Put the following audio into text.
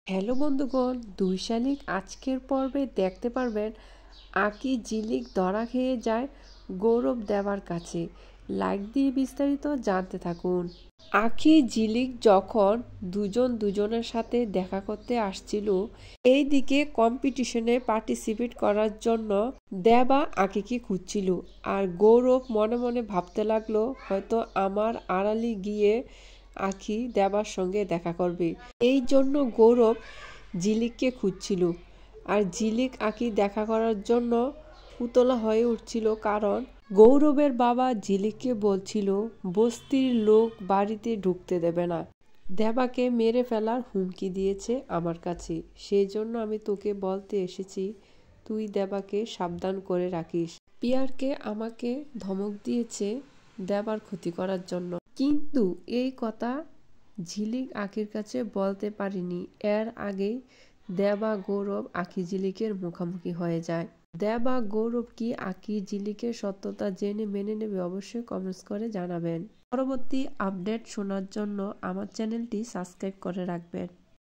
Hello বন্ধুগণ, 2 শালিক আজকের পর্বে দেখতে পারবেন আকি ঝিলিক ধরা খেয়ে যায় গৌরব দেবার কাছে। লাইক দিয়ে বিস্তারিত জানতে থাকুন। আকি ঝিলিক যখন দুজনের সাথে দেখা করতে আসছিল, এইদিকে কম্পিটিশনে পার্টিসিপেট করার জন্য দেবা আকিকে খুঁজছিল। আর গৌরব মনে মনে ভাবতে লাগলো, হয়তো আমার আড়ালে গিয়ে আখি দেবার সঙ্গে দেখা করবে। এই জন্য গৌরব ঝিলিককে খুঁজছিল। আর ঝিলিক আখি দেখা করার জন্য উতলা হয়ে উঠছিল, কারণ গৌরবের বাবা ঝিলিককে বলছিল বস্তির লোক বাড়িতে ঢুকতে দেবে না, দেবাকে মেরে ফেলার হুমকি দিয়েছে আমার কাছে। সেই জন্য আমি তোকে বলতে এসেছি, তুই দেবাকে সাবধান করে রাখিস। পিয়ারকে আমাকে ধমক দিয়েছে দেবার ক্ষতি করার জন্য, কিন্তু এই কথা ঝিলিক আখির কাছে বলতে পারিনি। এর আগেই দেবা গৌরব আখি ঝিলিকের মুখোমুখি হয়ে যায়। দেবা গৌরব কি আখি ঝিলিকের সত্যতা জেনে মেনে নেবে? অবশ্যই কমেন্টস করে জানাবেন। পরবর্তী আপডেট শোনার জন্য আমার চ্যানেলটি সাবস্ক্রাইব করে রাখবেন।